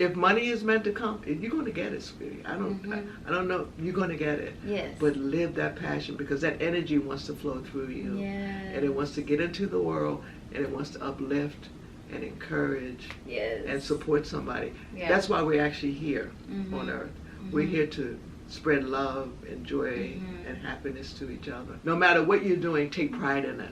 if money is meant to come, you're going to get it, sweetie. I don't know. You're going to get it. Yes. But live that passion, because that energy wants to flow through you. Yes. And it wants to get into the world, and it wants to uplift and encourage and support somebody. Yeah. That's why we're actually here on earth. We're here to spread love and joy and happiness to each other. No matter what you're doing, take pride in it.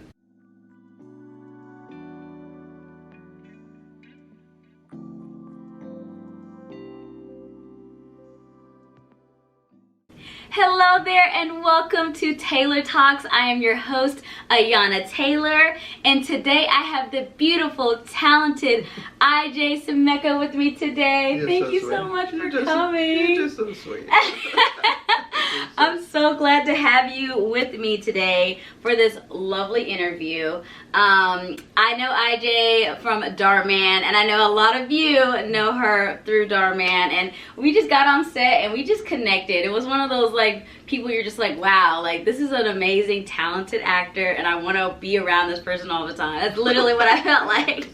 Hello there and welcome to Taylor Talks. I am your host, Ayana Taylor, and today I have the beautiful, talented IJ Scimeca with me today. Thank you so much for coming. You're just so sweet. I'm so glad to have you with me today for this lovely interview. I know IJ from Dhar Mann, and I know a lot of you know her through Dhar Mann, and we just got on set and we just connected. It was one of those like people you're just like, wow, like this is an amazing, talented actor, and I want to be around this person all the time. That's literally what I felt like.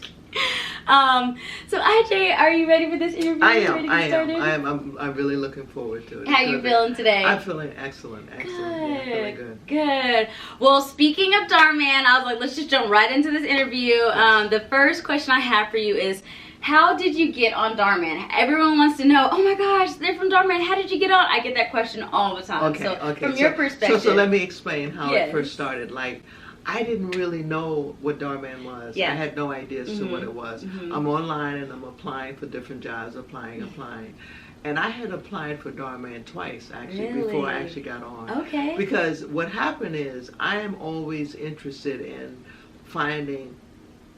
So IJ, are you ready for this interview? I am. I'm really looking forward to it. How are you feeling today? I'm feeling excellent. Good. Yeah, feeling good. Good. Well, speaking of Dhar Mann, I was like, let's just jump right into this interview. The first question I have for you is, how did you get on Dhar Mann? Everyone wants to know, oh my gosh, they're from Dhar Mann. How did you get on? I get that question all the time. Okay. From your perspective. So let me explain how it first started. Like, I didn't really know what Dhar Mann was. Yeah. I had no idea as to what it was. I'm online and I'm applying for different jobs, applying. And I had applied for Dhar Mann twice, actually, before I actually got on. Okay. Because what happened is, I am always interested in finding,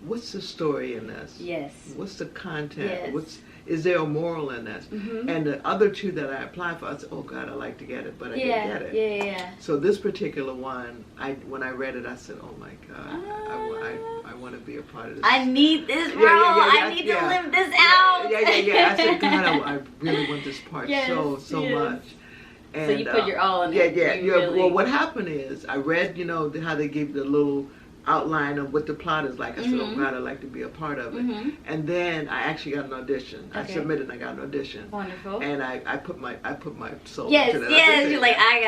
what's the story in this? Yes. What's the content? Yes. Is there a moral in this? And the other two that I applied for, I said, oh God, I'd like to get it, but I didn't get it. Yeah. So this particular one, when I read it, I said, oh my God, I want to be a part of this. I need this role. I need to live this out. I said, God, I really want this part so much. And, so you put your all in it. Really... Well, what happened is, I read, how they gave the little outline of what the plot is like. I said, oh God, I'd like to be a part of it. And then I actually got an audition. I submitted and I got an audition. Wonderful. And I put my soul into that. Yes, you're like, I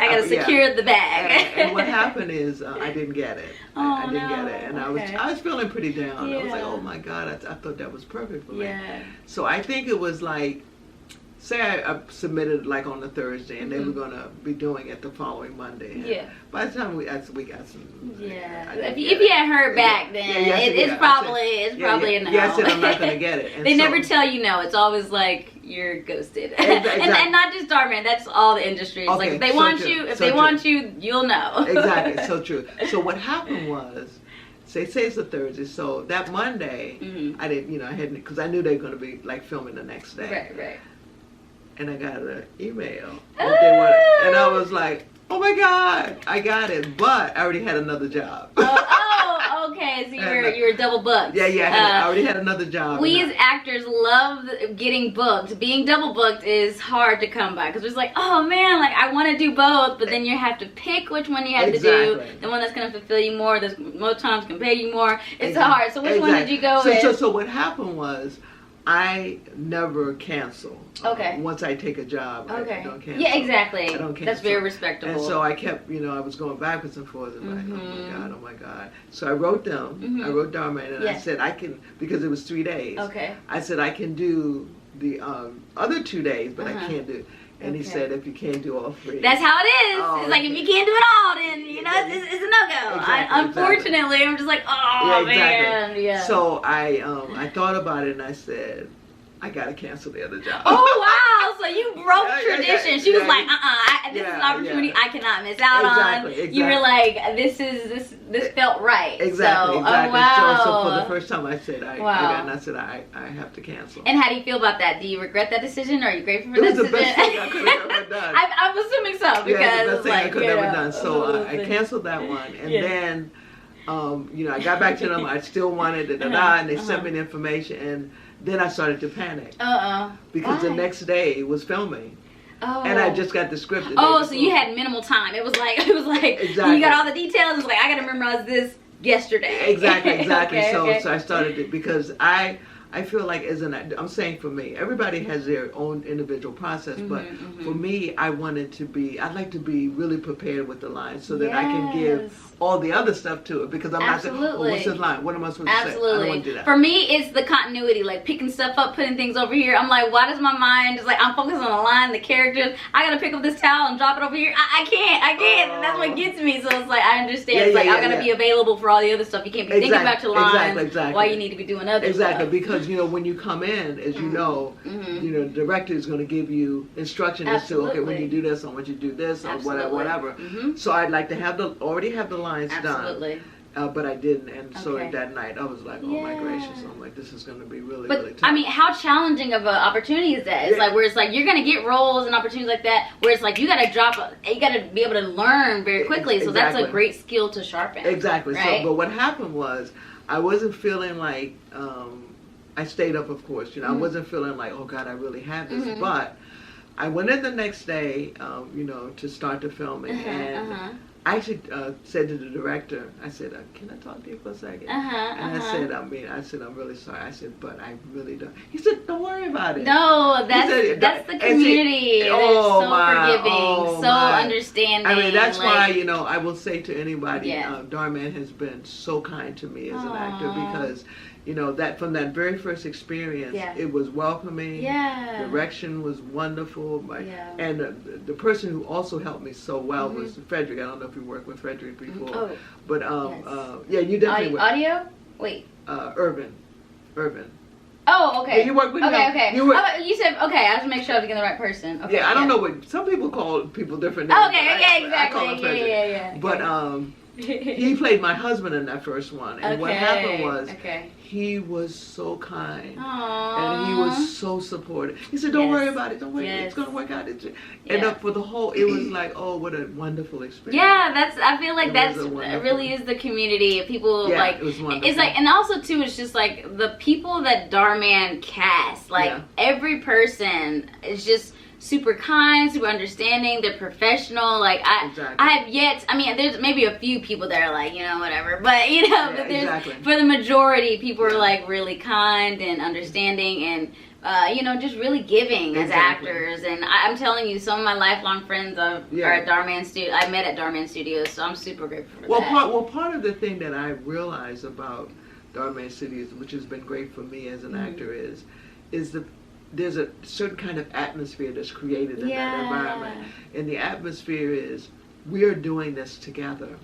gotta secure the bag. And what happened is, I didn't get it. I didn't get it. And I was feeling pretty down. I was like, oh my God, I thought that was perfect for me. So I think it was like, say I submitted like on a Thursday, and they were gonna be doing it the following Monday. And by the time we got some. If you had heard back, then it's probably a no. Yeah, I said I'm not gonna get it. And they never tell you no. It's always like you're ghosted. and not just Dhar Mann. That's all the industries. Okay, like if they want you, you'll know. Exactly. So true. So what happened was, say it's a Thursday, so that Monday I didn't, I hadn't, because I knew they were gonna be like filming the next day. Right. And I got an email that they wanted, and I was like, oh my God, I got it, but I already had another job. Okay, so you were double booked. I already had another job. We as actors love getting booked. Being double booked is hard to come by, because it's like, oh man, like I want to do both, but then you have to pick which one you have to do. The one that's going to fulfill you more, that's most times can pay you more. It's hard. So which one did you go with? So what happened was, I never cancel. Once I take a job, I don't cancel. Yeah, exactly. I don't cancel. That's very respectable. And so I kept, I was going backwards and forwards and like, oh my God. So I wrote them. I wrote Dhar Mann, and I said I can, because it was 3 days. I said I can do the other 2 days, but I can't do. And he said, if you can't do all 3. That's how it is. It's like, if you can't do it all, then, it's a no-go. Unfortunately, I'm just like, man. Yeah. So I thought about it, and I said, I got to cancel the other job. Oh, wow. So you broke tradition. She was like, this is an opportunity I cannot miss out on. You were like, this felt right. Exactly. Oh, wow. So for the first time, I said, I have to cancel. And how do you feel about that? Do you regret that decision, or are you grateful for that decision? It was the best thing I could have ever done. I'm assuming so, because it was the best thing I could have ever done. So I canceled that one, and then, I got back to them. I still wanted it, and they sent me the information, and then I started to panic. Because the next day it was filming. And I just got the script. So you had minimal time. It was like exactly. You got all the details. It's like, I got to memorize this yesterday. Exactly. So I started it because I I feel like I'm saying for me, everybody has their own individual process, but for me, I'd like to be really prepared with the lines so that I can give all the other stuff to it, because I'm not saying, oh, what's this line? What am I supposed to say? I don't want to do that. For me, it's the continuity, like picking stuff up, putting things over here. I'm like, why does my mind just like, I'm focused on the line, the characters. I gotta pick up this towel and drop it over here. I can't. And that's what gets me. So it's like, I understand. I gotta be available for all the other stuff. You can't be thinking about your lines while you need to be doing other stuff. Because when you come in, as you know, the director is going to give you instructions as to, okay, when you do this, I want you to do this, or whatever. So I'd like to already have the lines done. But I didn't, and so that night I was like, oh my gracious, I'm like, this is going to be really tough. I mean, how challenging of an opportunity is that? It's like, where it's like, you're going to get roles and opportunities like that, where it's like, you got to be able to learn very quickly, so that's a great skill to sharpen. Exactly. Right? So, but what happened was, I wasn't feeling like, I stayed up, of course, I wasn't feeling like, oh God, I really have this, but I went in the next day, to start the filming, and I actually said to the director, I said, can I talk to you for a second? And I said, I'm really sorry. I said, but I really don't. He said, don't worry about it. No, that's the community. They're so forgiving, so understanding. I mean, that's why, I will say to anybody, Dhar Mann has been so kind to me as an actor, because that from that very first experience, it was welcoming. Direction was wonderful. And the person who also helped me so well was Frederick. I don't know if you worked with Frederick before. But you definitely audio? Wait. Irvin. Oh, okay. Yeah, you worked with him. Okay. You said, okay, I have to make sure I was getting the right person. Okay, I don't know what, some people call people different names. Exactly. I call him Frederick. Yeah. But he played my husband in that first one. And what happened was, he was so kind. And he was so supportive. He said, don't worry about it. Don't worry. It's going to work out. And for the whole, it was like, oh, what a wonderful experience. I feel like it really is the community. People like, it was wonderful. It's like, and also too, it's just like the people that Dhar Mann cast, like every person is just super kind, super understanding. They're professional. Like I mean, there's maybe a few people that are like, whatever, but but there's for the majority, people are like really kind and understanding, and just really giving as actors. And I'm telling you, some of my lifelong friends are at Dhar Mann Studio. I met at Dhar Mann Studios, so I'm super grateful for that. Part of the thing that I realized about Dhar Mann Studios, which has been great for me as an actor, is there's a certain kind of atmosphere that's created in that environment. And the atmosphere is, we're doing this together.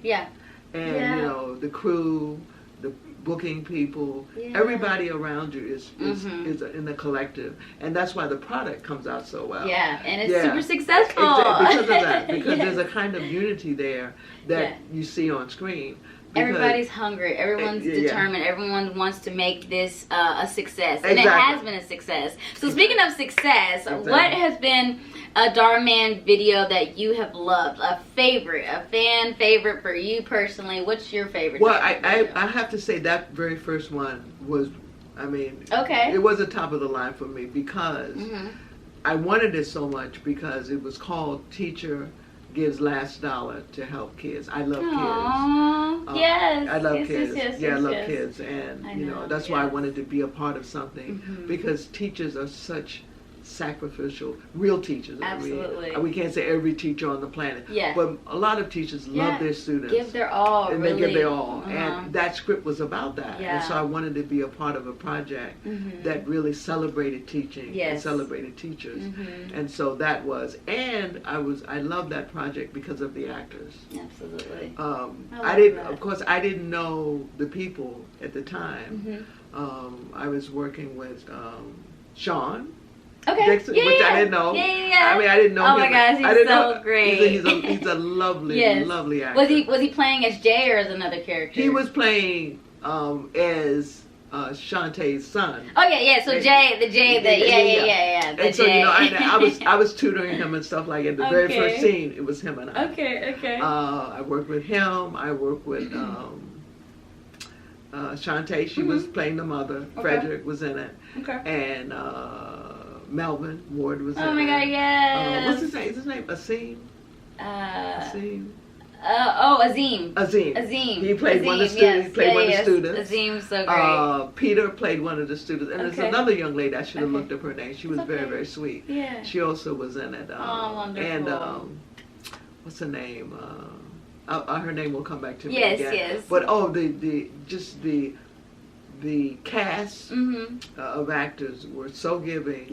And, the crew, the booking people, everybody around you is in the collective. And that's why the product comes out so well. And it's super successful. Because of that. Because there's a kind of unity there that you see on screen. Everybody's hungry. Everyone's determined. Everyone wants to make this a success, and it has been a success. So speaking of success, what has been a Dhar Mann video that you have loved? A fan favorite for you personally? What's your favorite? Well, I have to say that very first one was, it was a top of the line for me, because I wanted it so much, because it was called Teacher Gives Last Dollar to Help Kids. I love kids. I love kids. I love kids, and that's why I wanted to be a part of something, because teachers are such sacrificial, real teachers. Absolutely. We can't say every teacher on the planet, but a lot of teachers love their students. Give their all, and really. They give their all. And that script was about that. And so I wanted to be a part of a project that really celebrated teaching and celebrated teachers. And so that was, and I love that project because of the actors. Absolutely. Of course, I didn't know the people at the time. I was working with Sean. Dixon, which I didn't know. I mean, I didn't know him. Oh my gosh, he's so great. He's a lovely, lovely actor. Was he playing as Jay or as another character? He was playing as Shantae's son. Oh yeah. So Jay. And so I was tutoring him and stuff like. In the very first scene, it was him and I. Okay. I worked with him. I worked with Shantae. She was playing the mother. Frederick was in it. And Melvin Ward was in it. Oh my God, yes. What's his name? Is his name Asim? Asim? Azim. He played one of the students. Yes. He played one of the students. Azim's so great. Peter played one of the students, and there's another young lady. I should have looked up her name. She was very, very sweet. Yeah. She also was in it. Wonderful. And what's her name? Her name will come back to me. Yes. But the cast of actors were so giving,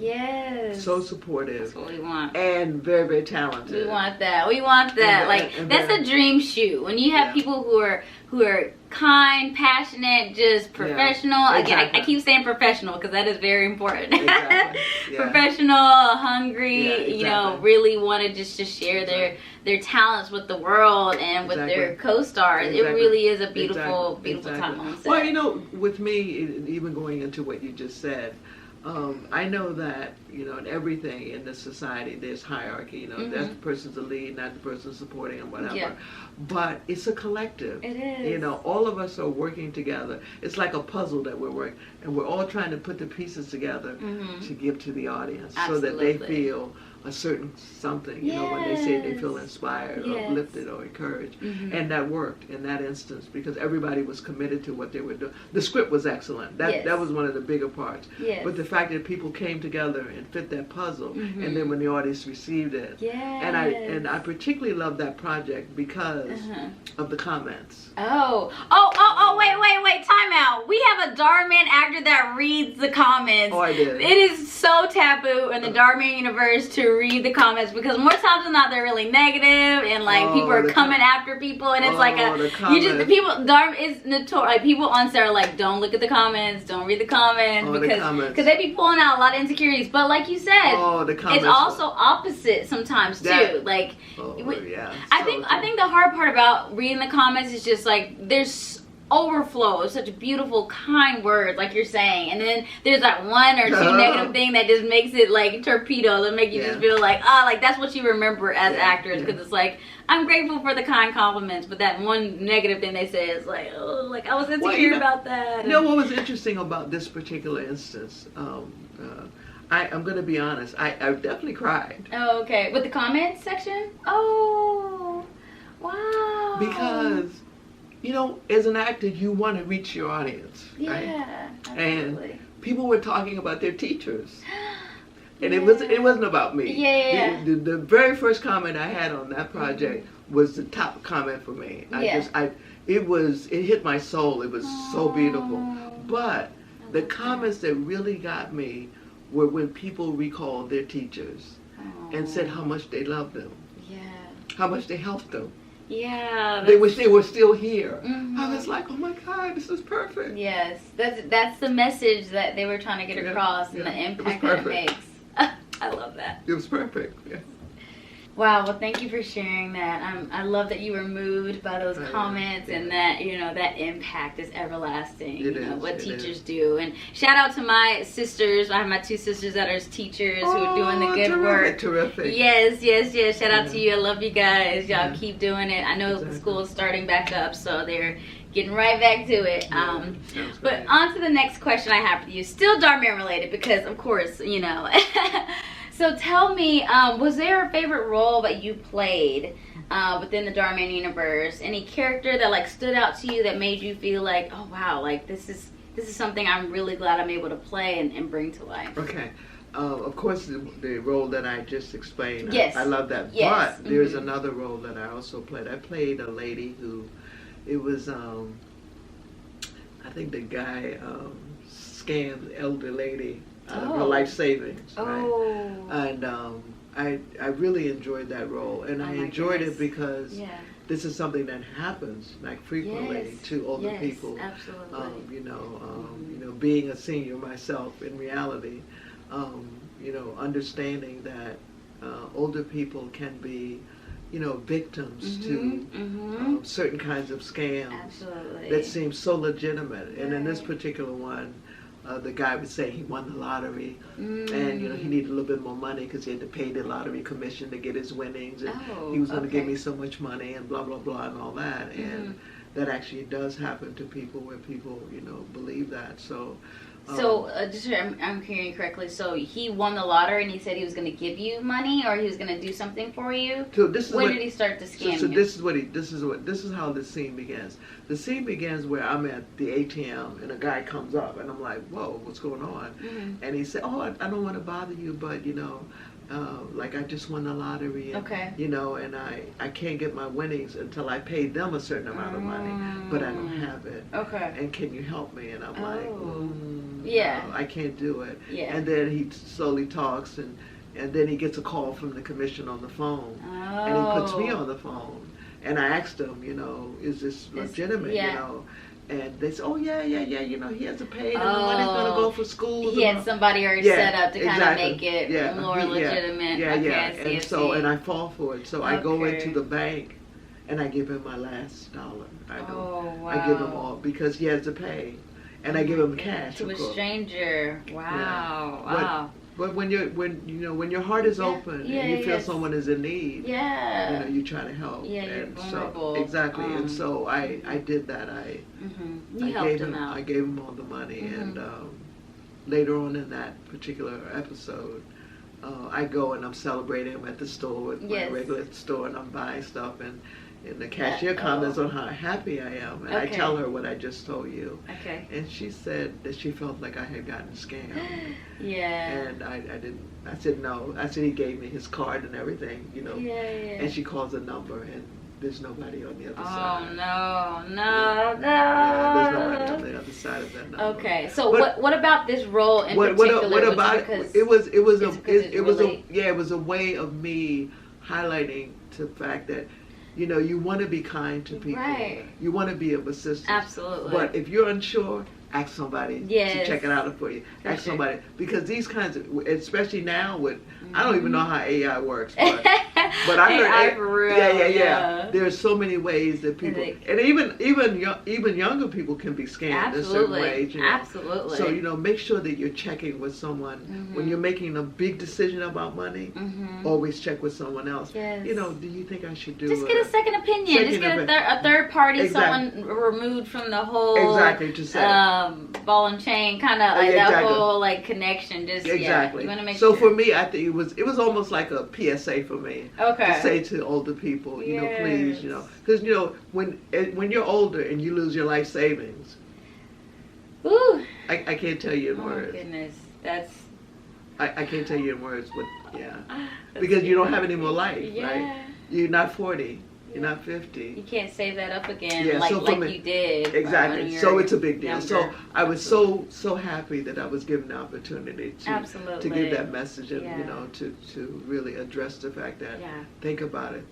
so supportive. That's what we want. And very, very talented. We want that. That's a dream shoot. When you have people who are kind, passionate, just professional. Yeah, Again, exactly. I keep saying professional because that is very important. Exactly. Yeah. Professional, hungry, really want to just share their talents with the world and with their co-stars. It really is a beautiful time on set. Well, with me, even going into what you just said, I know that, in everything in this society, there's hierarchy. That the person's the lead, not the person supporting and whatever. Yeah. But it's a collective. It is. All of us are working together. It's like a puzzle that we're working, and we're all trying to put the pieces together to give to the audience. Absolutely. So that they feel a certain something, when they say they feel inspired or uplifted or encouraged. And that worked in that instance because everybody was committed to what they were doing. The script was excellent. That was one of the bigger parts. Yes. But the fact that people came together and fit that puzzle, and then when the audience received it. And I particularly love that project because of the comments. Wait, time out. We have a Dhar Mann actor that reads the comments. Oh, I did. It is so taboo in the Dhar Mann universe to read the comments because more times than not they're really negative and people are coming after people and it's Dhar is notorious. People on set are like, don't look at the comments, don't read the comments because they be pulling out a lot of insecurities. But like you said, the comments, it's also opposite sometimes too. I think the hard part about reading the comments is just there's overflow of such beautiful, kind words, like you're saying, and then there's that one or two negative thing that just makes it like torpedoes and make you just feel like that's what you remember as actors because it's I'm grateful for the kind compliments, but that one negative thing they say is I was insecure about that. What was interesting about this particular instance? I'm going to be honest. I definitely cried. Oh, okay. With the comments section? Oh, wow. Because as an actor, you want to reach your audience, right? Yeah, absolutely. And people were talking about their teachers, and it wasn't about me. Yeah. The very first comment I had on that project was the top comment for me. It hit my soul. It was so beautiful. But the comments that really got me were when people recalled their teachers and said how much they loved them. Yeah. How much they helped them. Yeah, they wish they were still here. I was like, oh my God, this is perfect. Yes, that's the message that they were trying to get across and the impact that it makes. I love that. It was perfect. Yeah. Wow, well thank you for sharing that. I love that you were moved by those comments and that that impact is everlasting. What teachers do. And shout out to my sisters. I have my two sisters that are teachers who are doing the good work. Terrific. Yes. Shout out to you. I love you guys. Y'all keep doing it. I know school is starting back up, so they're getting right back to it. But on to the next question I have for you. Still Dhar Mann related because of course, So tell me, was there a favorite role that you played within the Dhar Mann universe? Any character that stood out to you that made you feel like, oh wow, this is something I'm really glad I'm able to play and bring to life? Okay. Of course, the role that I just explained, I love that. Yes. But there's another role that I also played. I played a lady who, it was, I think the guy scammed the elder lady out of her life savings. Right? And I really enjoyed that role. And I enjoyed it because this is something that happens frequently to older people. Absolutely. Being a senior myself in reality, understanding that older people can be, victims to certain kinds of scams that seem so legitimate. And in this particular one, the guy would say he won the lottery, and he needed a little bit more money because he had to pay the lottery commission to get his winnings, and he was going to give me so much money, and blah blah blah, and all that. And that actually does happen to people where people believe that. So So, just so I'm hearing correctly. So he won the lottery, and he said he was going to give you money, or he was going to do something for you. So this is when did he start to scam you? So this is how the scene begins. The scene begins where I'm at the ATM, and a guy comes up, and I'm like, "Whoa, what's going on?" Mm-hmm. And he said, "Oh, I don't want to bother you, but you know, like I just won the lottery, and, you know, and I can't get my winnings until I pay them a certain amount of money, but I don't have it. And can you help me?" And I'm like, no, I can't do it. And then he slowly talks, and then he gets a call from the commission on the phone, and he puts me on the phone, and I asked him, you know, is this legitimate, you know? And they said, "Oh yeah, you know, he has to pay, and the money's going to go for schools." He had somebody already set up to kind of make it more legitimate. And so, and I fall for it. So I go into the bank, and I give him my last dollar. I give him all, because he has to pay, and I give him cash. To a stranger. Wow. But when your heart is open and you feel someone is in need, you know, you try to help. You're vulnerable. So, exactly. And so I did that. I gave him all the money, and later on in that particular episode, I go and I'm celebrating. I'm at the store with my regular store, and I'm buying stuff, and the cashier comments on how happy I am, and I tell her what I just told you. And she said that she felt like I had gotten scammed. And I didn't. I said no. I said he gave me his card and everything, you know. And she calls a number, and there's nobody on the other side. No. There's nobody on the other side of that number. Okay, so what about this role in particular? What about it? It was a way of me highlighting the fact that, you know, you want to be kind to people. You want to be of assistance. Absolutely. But if you're unsure, ask somebody to check it out for you. Ask somebody, because these kinds of, especially now with, I don't even know how AI works, but I heard AI for real. There's so many ways that people, and even younger people can be scammed in certain ways. You know? Absolutely. So, you know, make sure that you're checking with someone when you're making a big decision about money. Always check with someone else. You know, do you think I should do? Just get a second opinion. Just get a third party, someone removed from the whole. To say. Ball and chain, kind of like that whole like connection. Just you want to make sure. So for me, I think it was almost like a PSA for me. To say to older people, you know, please, you know, because you know when you're older and you lose your life savings. Ooh. I can't tell you in words. Oh goodness, that's. I can't tell you in words what. Because you don't have any more life, right? You're not 40. You're not 50. You can't save that up again like you did. Exactly. So it's a big deal. So I was so happy that I was given the opportunity to give that message, and you know, to really address the fact that think about it,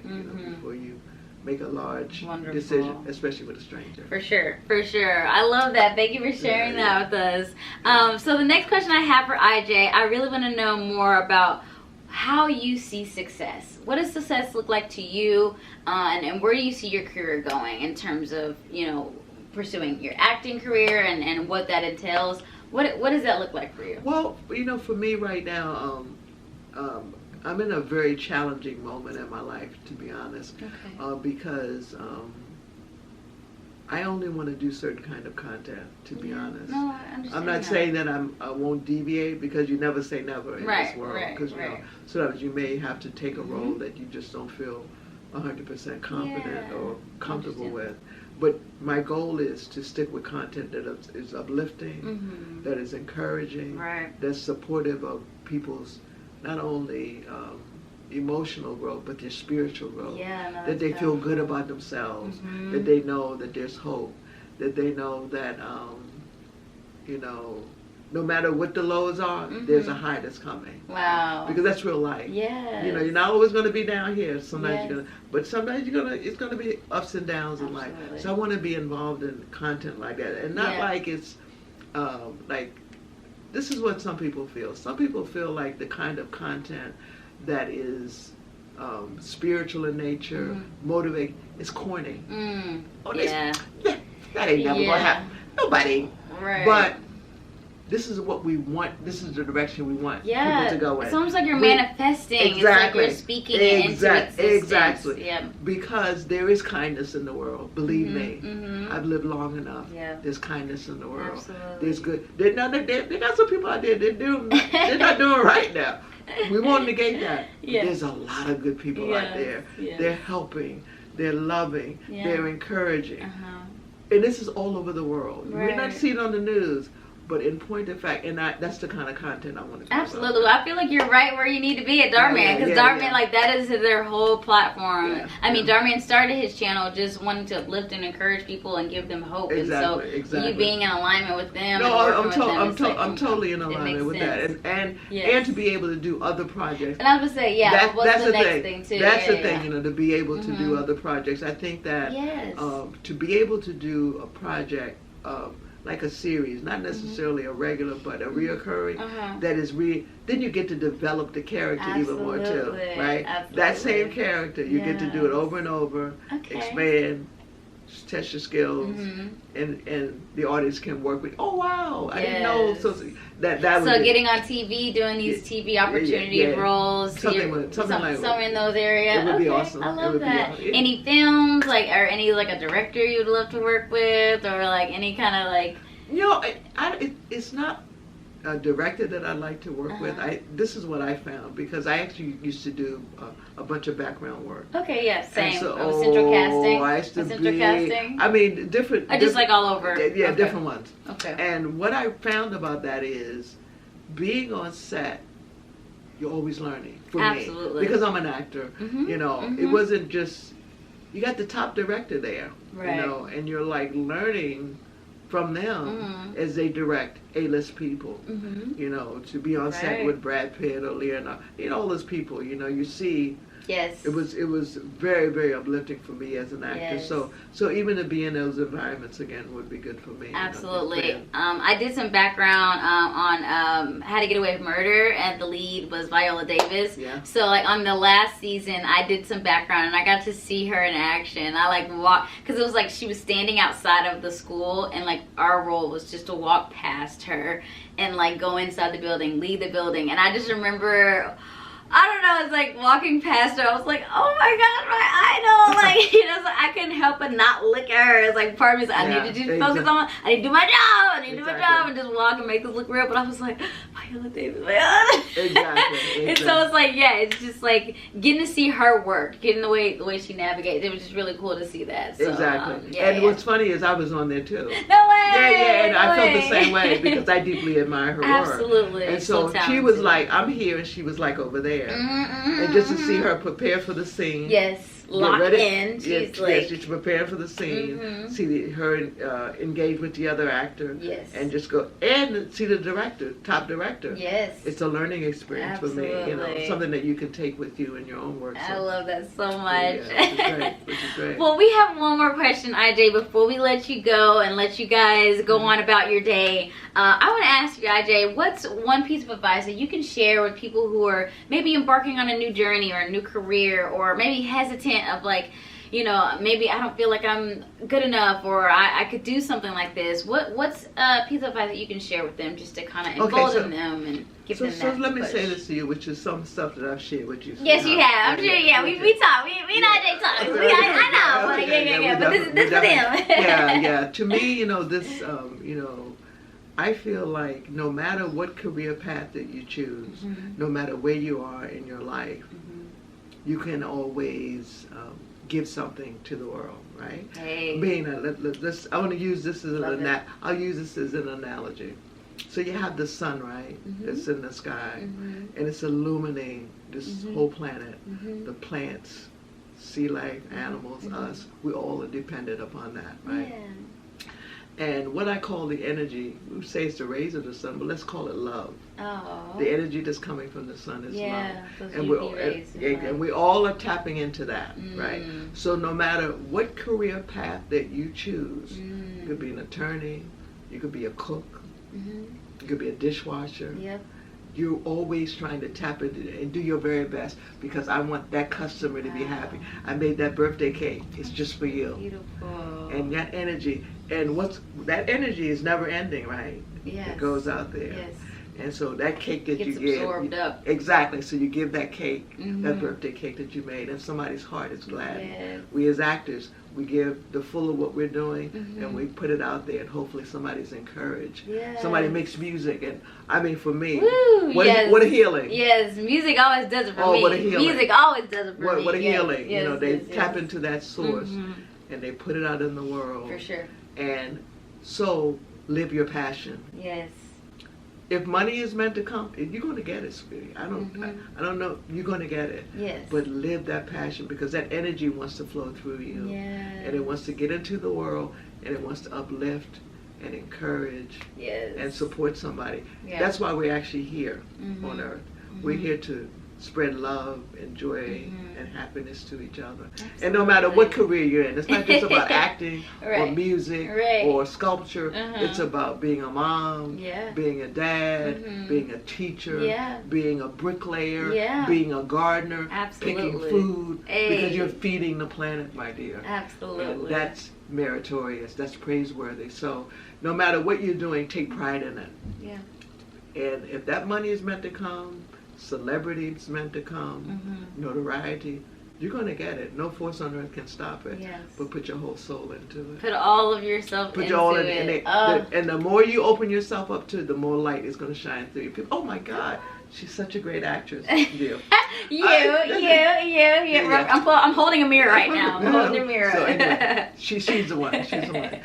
you know, before you make a large decision, especially with a stranger. For sure. I love that. Thank you for sharing that with us. So the next question I have for IJ, I really want to know more about how you see success. What does success look like to you, and where do you see your career going in terms of, you know, pursuing your acting career and what that entails? What does that look like for you? Well, you know, for me right now, I'm in a very challenging moment in my life, to be honest, because I only want to do certain kind of content, to be honest. No, I understand. I'm not saying that I won't deviate, because you never say never in this world. Because you know, sometimes you may have to take a role that you just don't feel 100% confident or comfortable with. But my goal is to stick with content that is uplifting, that is encouraging, that's supportive of people's not only emotional growth, but their spiritual growth. That they feel good about themselves, that they know that there's hope, that they know that, you know, no matter what the lows are, there's a high that's coming. Because that's real life. You know, you're not always going to be down here. Sometimes you're gonna, but sometimes it's going to be ups and downs in life. So I want to be involved in content like that, and not like it's like, this is what some people feel. Some people feel like the kind of content that is spiritual in nature, motivate, is corny. That ain't never gonna happen. Nobody. But this is what we want. This is the direction we want yeah. people to go in. It's almost like you're manifesting. Exactly. It's like you're speaking it into existence. Exactly. Yep. Because there is kindness in the world. Believe me. I've lived long enough. Yeah. There's kindness in the world. Absolutely. There's good. They got some people out there that they're not doing right now. We won't negate that. Yeah. There's a lot of good people out there. Yeah. They're helping. They're loving. Yeah. They're encouraging. And this is all over the world. Right. We're not seeing it on the news, but in point of fact, and that's the kind of content I want to do. Absolutely. I feel like you're right where you need to be at Dhar Mann, because Dhar Mann, like, that is their whole platform. Yeah. I mean, Dhar Mann started his channel just wanting to uplift and encourage people and give them hope. Exactly. And so you being in alignment with them. No, and I'm totally in alignment with that, and to be able to do other projects. And I was gonna say, what's the next thing too? That's the thing, you know, to be able to do other projects. I think that to be able to do a project like a series, not necessarily a regular, but a reoccurring, that is then you get to develop the character even more too, right? Absolutely. That same character, you get to do it over and over, expand, test your skills, and the audience can work with. Oh wow, I didn't know. So that so getting on TV, doing these TV opportunity roles, something like somewhere in those areas. It would be awesome. I love that. Any films, like, or any like a director you'd love to work with, or like any kind of like. You know, it's not a director that I like to work with. This is what I found, because I actually used to do a bunch of background work. Okay, yeah, same. So, central casting. I used to central casting. I mean, different. Just like all over. Yeah, different ones. Okay. And what I found about that is, being on set, you're always learning. For Absolutely. me, because I'm an actor. You know, it wasn't just you got the top director there. Right. You know, and you're like learning from them as they direct A-list people, you know, to be on set with Brad Pitt or Leonardo, you know, all those people, you know, you see. Yes. It was very, very uplifting for me as an actor. Yes. So even to be in those environments again would be good for me. Absolutely. You know, I did some background on How to Get Away with Murder, and the lead was Viola Davis. Yeah. So like on the last season, I did some background and I got to see her in action. I like walked, because it was like she was standing outside of the school, and like our role was just to walk past her and like go inside the building, leave the building. And I just remember, I don't know, it's like walking past her, I was like, oh my god, my idol, like, you know, so I couldn't help but not look at her. It's like part of me is like, I need to just focus on, I need to do my job, and just walk and make this look real. But I was like, Viola Davis, Exactly. And so it's like, it's just like getting to see her work, getting the way she navigates. It was just really cool to see that. So, exactly. What's funny is I was on there too. No way. And I felt the same way, because I deeply admire her work. Absolutely. And so she was like, I'm here, and she was like over there. And just to see her prepare for the scene. Yes, locked in. She's she's preparing for the scene. See her engage with the other actor. Yes. And just go and see the director, top director. Yes. It's a learning experience for me. You know, something that you can take with you in your own work. So. I love that so much. Which is great. Well, we have one more question, IJ, before we let you go and let you guys go on about your day. I want to ask you, IJ, what's one piece of advice that you can share with people who are maybe embarking on a new journey or a new career, or maybe hesitant of like, you know, maybe I don't feel like I'm good enough, or I could do something like this. What's a piece of advice that you can share with them just to kind of embolden them and give them that So let me push? say this to you, which is some stuff that I've shared with you. Yes, you have. I'm sure. Yeah, we talk. We and IJ talk. I know. But yeah. But this for them. Yeah. To me, you know, this, you know, I feel like no matter what career path that you choose, no matter where you are in your life, you can always give something to the world, right? Hey. I want to use this as I'll use this as an analogy. So you have the sun, right? It's in the sky, and it's illuminating this whole planet. The plants, sea life, animals, us. We all are dependent upon that, right? Yeah. And what I call the energy, we say it's the rays of the sun, but let's call it love. Oh. The energy that's coming from the sun is love. Those And UV rays and we all are tapping into that, right? So no matter what career path that you choose, you could be an attorney, you could be a cook, you could be a dishwasher. Yep. You're always trying to tap into it and do your very best, because I want that customer to be happy. I made that birthday cake. It's just for you. Beautiful. And that energy, and that energy is never ending, right? It goes out there. Yes. And so that cake that you give, absorbed up. Exactly. So you give that cake, that birthday cake that you made, and somebody's heart is glad. Yes. We as actors, we give the full of what we're doing, and we put it out there, and hopefully somebody's encouraged. Yes. Somebody makes music, and I mean, for me, Woo, what a healing. Yes, music always does it for me. What a healing. Music always does it for me. What a healing. Yes, you know, they yes, tap into that source, and they put it out in the world. For sure. And so live your passion. Yes. If money is meant to come, you're going to get it, sweetie. I don't know. You're going to get it. Yes. But live that passion, because that energy wants to flow through you. Yes. And it wants to get into the world, and it wants to uplift and encourage and support somebody. Yeah. That's why we're actually here on earth. We're here to spread love and joy and happiness to each other. Absolutely. And no matter what career you're in, it's not just about acting or music or sculpture. It's about being a mom, being a dad, being a teacher, being a bricklayer, being a gardener, picking food, because you're feeding the planet, my dear. Absolutely. And that's meritorious. That's praiseworthy. So no matter what you're doing, take pride in it. Yeah. And if that money is meant to come, celebrity is meant to come, notoriety, you're going to get it. No force on earth can stop it. Yes. But put your whole soul into it. Put all of yourself into it. And the more you open yourself up to it, the more light is going to shine through you. People, oh my God, she's such a great actress. You. I'm holding a mirror right now. I'm holding a mirror. So anyway, she's the one. She's the one.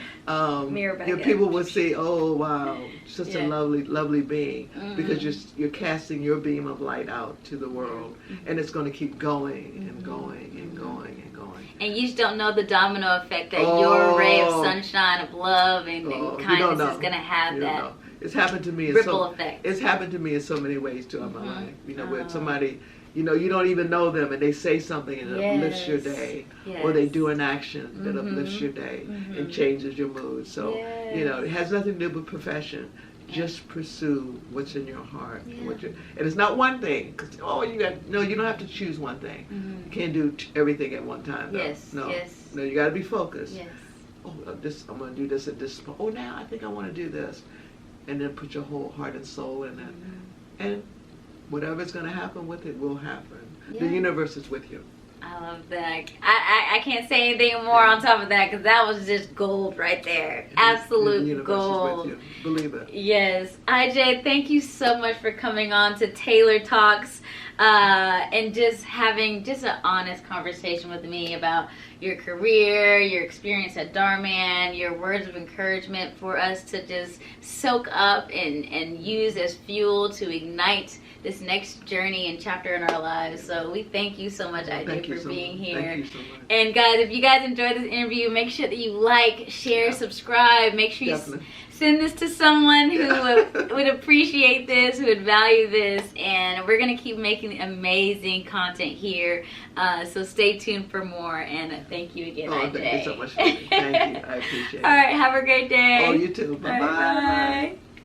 Mirror back people will say, "Oh wow, such a lovely being," because you're casting your beam of light out to the world, and it's going to keep going and going and going and going. And you just don't know the domino effect that your ray of sunshine, of love, and kindness is going to have. That. It's happened to me. Ripple effect. It's happened to me in so many ways throughout my life. You know, where somebody, you don't even know them, and they say something and it uplifts your day, or they do an action that uplifts your day and changes your mood. So, it has nothing to do with profession. Just pursue what's in your heart. And it's not one thing, because you don't have to choose one thing. You can't do everything at one time. Though. No, you got to be focused. I'm going to do this at this point. Oh, now I think I want to do this. And then put your whole heart and soul in it. And whatever's going to happen with it will happen. The universe is with you. I love that. I can't say anything more on top of that, because that was just gold right there. Absolute the universe gold. Is with you. Believe it. Yes. IJ, thank you so much for coming on to Taylor Talks and just having just an honest conversation with me about your career, your experience at Dhar Mann, your words of encouragement for us to just soak up and use as fuel to ignite this next journey and chapter in our lives. So we thank you so much, IJ, for being here. Thank you so much. And guys, if you guys enjoyed this interview, make sure that you like, share, subscribe. Make sure you send this to someone who would appreciate this, who would value this. And we're going to keep making amazing content here. So stay tuned for more. And thank you again, IJ. Thank you so much. Thank you. I appreciate it. All right, have a great day. Oh, you too. Bye-bye. Bye.